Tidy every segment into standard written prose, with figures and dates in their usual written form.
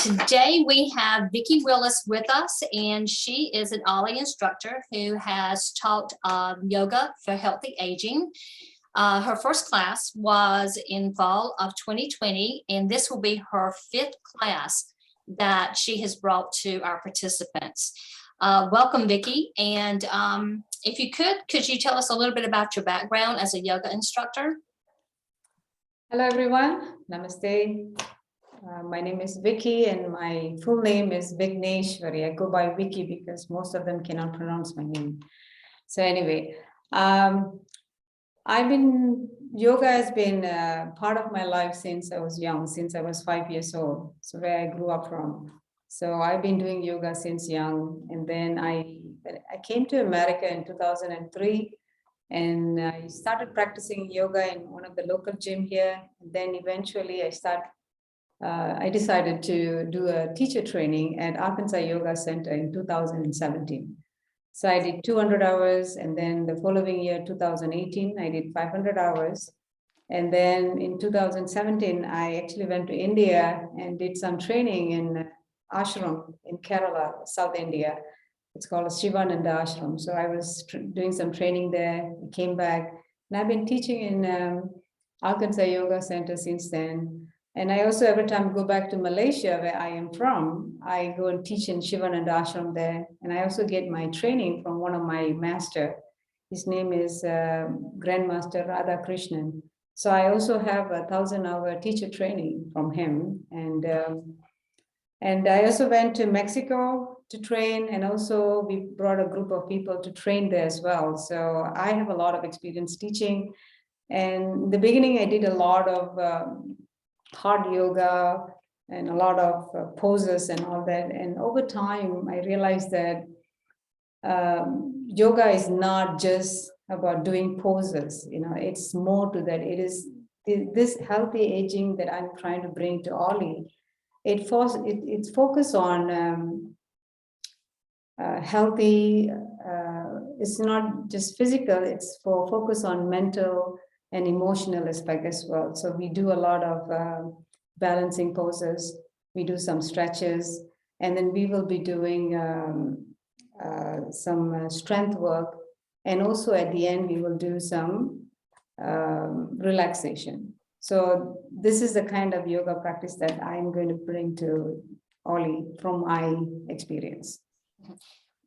Today we have Vicky Willis with us, and she is an OLLI instructor who has taught yoga for healthy aging. Her first class was in fall of 2020, and this will be her 5th class that she has brought to our participants. Welcome, Vicky. And if you could you tell us a little bit about your background as a yoga instructor? Hello, everyone. Namaste. My name is Vicky, and my full name is Viknisvari. I go by Vicky because most of them cannot pronounce my name. So anyway, yoga has been part of my life since I was young, since I was 5 years old. So where I grew up from. So I've been doing yoga since young. And then I came to America in 2003. And I started practicing yoga in one of the local gym here. And then eventually I decided to do a teacher training at Arkansas Yoga Center in 2017. So I did 200 hours, and then the following year, 2018, I did 500 hours. And then in 2017, I actually went to India and did some training in ashram in Kerala, South India. It's called a Shivananda ashram. So I was doing some training there, came back, and I've been teaching in Arkansas Yoga Center since then. And I also, every time I go back to Malaysia, where I am from, I go and teach in Shivananda ashram there. And I also get my training from one of my master. His name is Grandmaster Radha Krishnan. So I also have a 1,000-hour teacher training from him. And I also went to Mexico to train, and also we brought a group of people to train there as well. So I have a lot of experience teaching. And in the beginning, I did a lot of hard yoga and a lot of poses and all that. And over time, I realized that yoga is not just about doing poses. It's more to that. It is this healthy aging that I'm trying to bring to OLLI. It's focused on healthy. It's not just physical. It's focus on mental and emotional aspect as well. So we do a lot of balancing poses. We do some stretches, and then we will be doing some strength work. And also at the end, we will do some relaxation. So this is the kind of yoga practice that I'm going to bring to OLLI from my experience.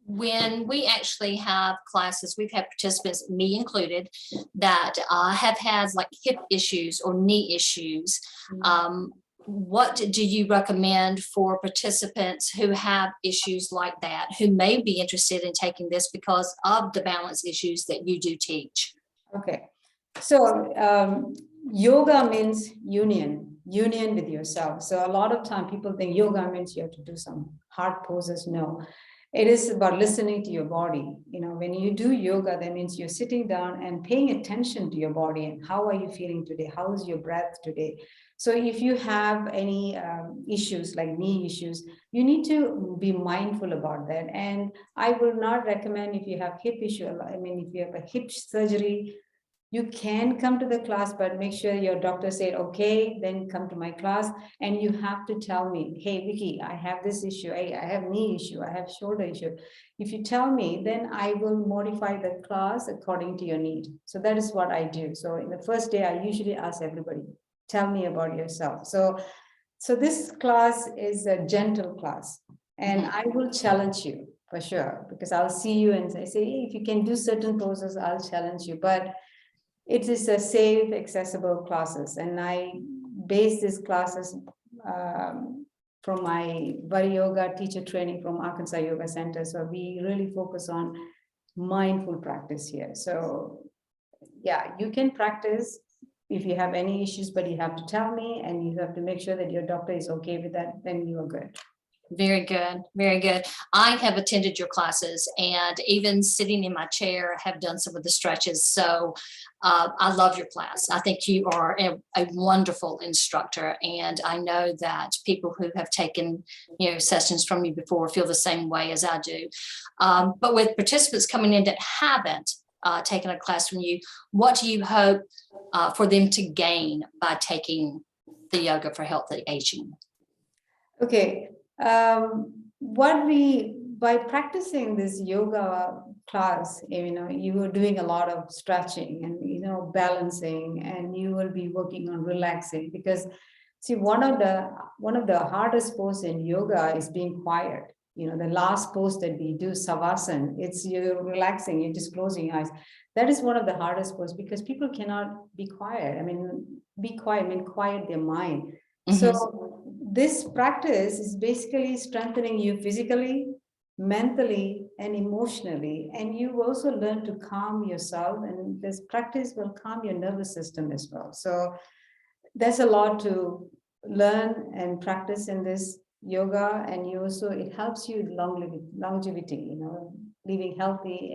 When we actually have classes, we've had participants, me included, that have had like hip issues or knee issues. What do you recommend for participants who have issues like that, who may be interested in taking this because of the balance issues that you do teach? Okay, so yoga means union with yourself. So a lot of time people think yoga means you have to do some hard poses. No. It is about listening to your body. When you do yoga, that means you're sitting down and paying attention to your body and how are you feeling today? How is your breath today? So if you have any issues like knee issues, you need to be mindful about that. And I will not recommend if you have hip issue. If you have a hip surgery, you can come to the class, but make sure your doctor said, okay, then come to my class. And you have to tell me, hey, Vicky, I have this issue. I have knee issue. I have shoulder issue. If you tell me, then I will modify the class according to your need. So that is what I do. So in the first day, I usually ask everybody, tell me about yourself. So this class is a gentle class, and I will challenge you for sure, because I'll see you and I say, hey, if you can do certain poses, I'll challenge you. But it is a safe, accessible classes, and I base these classes from my Body Yoga teacher training from Arkansas Yoga Center. So we really focus on mindful practice here. So yeah, you can practice if you have any issues, but you have to tell me, and you have to make sure that your doctor is okay with that, then you are good. Very good. Very good. I have attended your classes, and even sitting in my chair have done some of the stretches. So I love your class. I think you are a wonderful instructor. And I know that people who have taken, sessions from you before feel the same way as I do. But with participants coming in that haven't taken a class from you, what do you hope for them to gain by taking the Yoga for Healthy Aging? Okay. By practicing this yoga class, you were doing a lot of stretching and, balancing, and you will be working on relaxing, because see, one of the hardest pose in yoga is being quiet. The last pose that we do, savasana, it's you're relaxing, you're just closing your eyes. That is one of the hardest pose, because people cannot be quiet. Be quiet, quiet their mind. So this practice is basically strengthening you physically, mentally, and emotionally. And you also learn to calm yourself, and this practice will calm your nervous system as well. So there's a lot to learn and practice in this yoga, and it helps you longevity, living healthy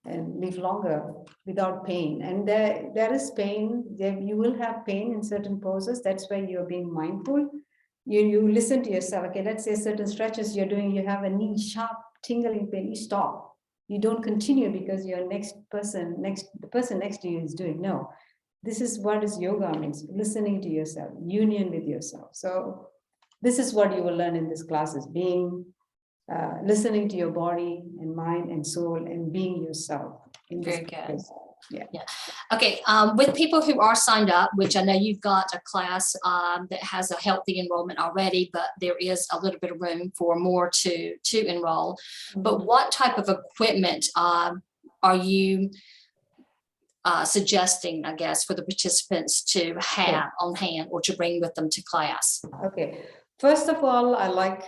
and live longer without pain. And there is pain. You will have pain in certain poses. That's why you're being mindful. You listen to yourself. Okay, let's say certain stretches you're doing, you have a knee sharp tingling pain, you stop. You don't continue because the person next to you is doing. No, this is what is yoga means: listening to yourself, union with yourself. So this is what you will learn in this classes: being listening to your body and mind and soul, and being yourself in this practice. Yeah. Okay. With people who are signed up, which I know you've got a class that has a healthy enrollment already, but there is a little bit of room for more to enroll. But what type of equipment are you suggesting, I guess, for the participants to have on hand or to bring with them to class? Okay. First of all, I like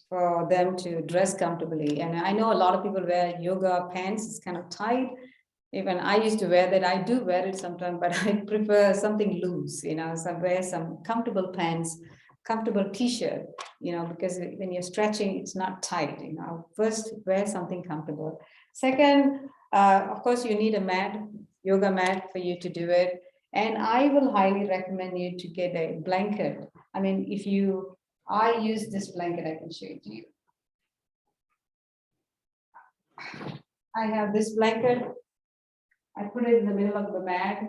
for them to dress comfortably. And I know a lot of people wear yoga pants. It's kind of tight. Even I used to wear that. I do wear it sometimes, but I prefer something loose, so I wear some comfortable pants, comfortable t-shirt, because when you're stretching, it's not tight. First wear something comfortable. Second, of course, you need a mat, yoga mat, for you to do it. And I will highly recommend you to get a blanket. I use this blanket, I can show it to you. I have this blanket. I put it in the middle of the mat.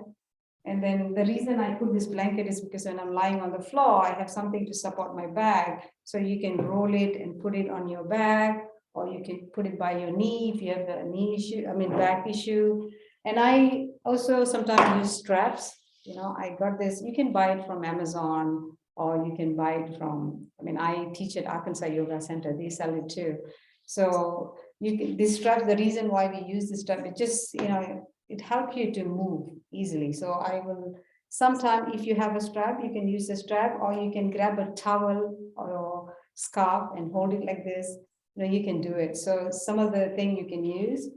And then the reason I put this blanket is because when I'm lying on the floor, I have something to support my back. So you can roll it and put it on your back, or you can put it by your knee if you have a knee issue, back issue. And I also sometimes use straps. I got this, you can buy it from Amazon, or you can buy it from, I teach at Arkansas Yoga Center, they sell it too. So this strap, the reason why we use this strap, it just, it helps you to move easily. So I will, sometime if you have a strap, you can use the strap, or you can grab a towel or a scarf and hold it like this. You can do it. So some of the things you can use.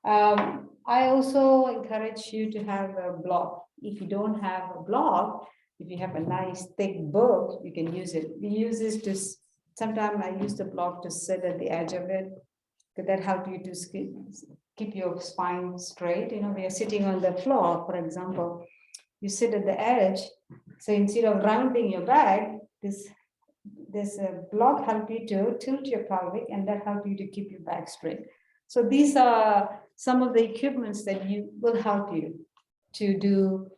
I also encourage you to have a block. If you don't have a block, if you have a nice thick book, you can use it. We use this to, sometimes I use the block to sit at the edge of it, because that helps you to keep your spine straight. We are sitting on the floor, for example, you sit at the edge. So instead of rounding your back, this block help you to tilt your pelvic, and that help you to keep your back straight. So these are some of the equipments that will help you to do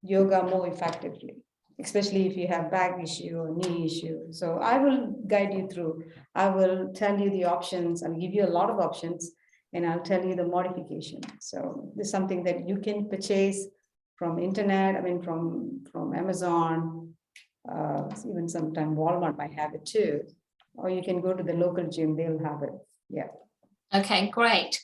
yoga more effectively, especially if you have back issue or knee issue. So I will guide you through. I will tell you the options. I'll give you a lot of options, and I'll tell you the modification. So this is something that you can purchase from internet, from Amazon, even sometime Walmart might have it too. Or you can go to the local gym, they'll have it. Yeah. Okay, great.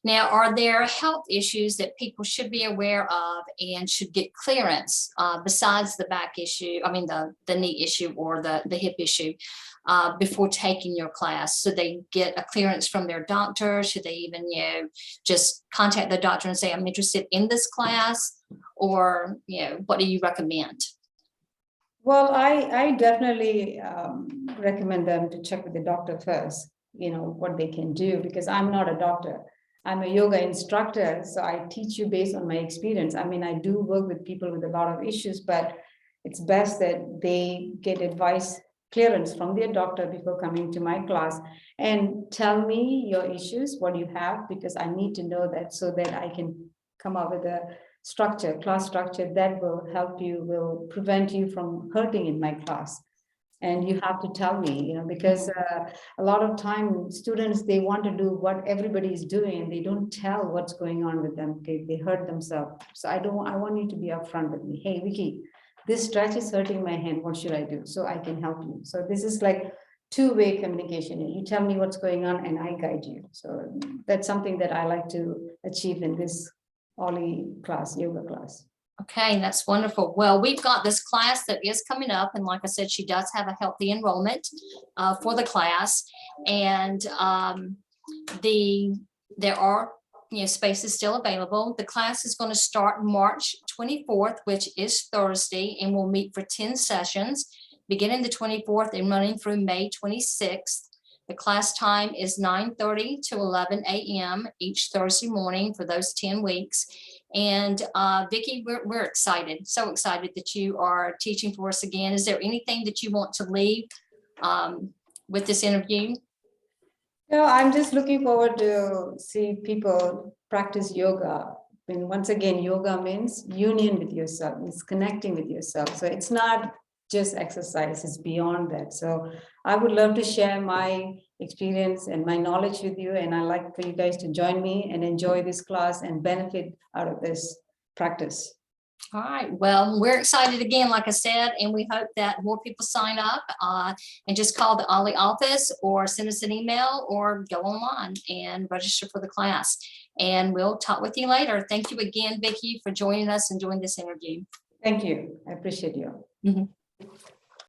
Now, are there health issues that people should be aware of and should get clearance besides the back issue, the knee issue or the hip issue before taking your class? So they get a clearance from their doctor? Should they even, just contact the doctor and say, I'm interested in this class? Or, what do you recommend? Well, I definitely recommend them to check with the doctor first, what they can do, because I'm not a doctor. I'm a yoga instructor, so I teach you based on my experience. I do work with people with a lot of issues, but it's best that they get advice, clearance from their doctor before coming to my class, and tell me your issues, what you have, because I need to know that, so that I can come up with a class structure that will help you, will prevent you from hurting in my class. And you have to tell me, because a lot of time students, they want to do what everybody is doing. They don't tell what's going on with them. Okay, they hurt themselves. So I want you to be upfront with me. Hey, Vicky, this stretch is hurting my hand. What should I do? So I can help you. So this is like two-way communication. You tell me what's going on and I guide you. So that's something that I like to achieve in this OLLI class, yoga class. Okay, that's wonderful. Well, we've got this class that is coming up, and like I said, she does have a healthy enrollment for the class, and there are spaces still available. The class is going to start March 24th, which is Thursday, and we'll meet for 10 sessions, beginning the 24th and running through May 26th. The class time is 9:30 to 11 a.m. each Thursday morning for those 10 weeks. And Vicky, we're excited, so excited that you are teaching for us again. Is there anything that you want to leave with this interview? No, I'm just looking forward to see people practice yoga. And once again, yoga means union with yourself, it's connecting with yourself. So it's not just exercise, it's beyond that. So I would love to share my experience and my knowledge with you. And I'd like for you guys to join me and enjoy this class and benefit out of this practice. All right, well, we're excited again, like I said, and we hope that more people sign up and just call the OLLI office or send us an email or go online and register for the class. And we'll talk with you later. Thank you again, Vicky, for joining us and doing this interview. Thank you. I appreciate you. Mm-hmm.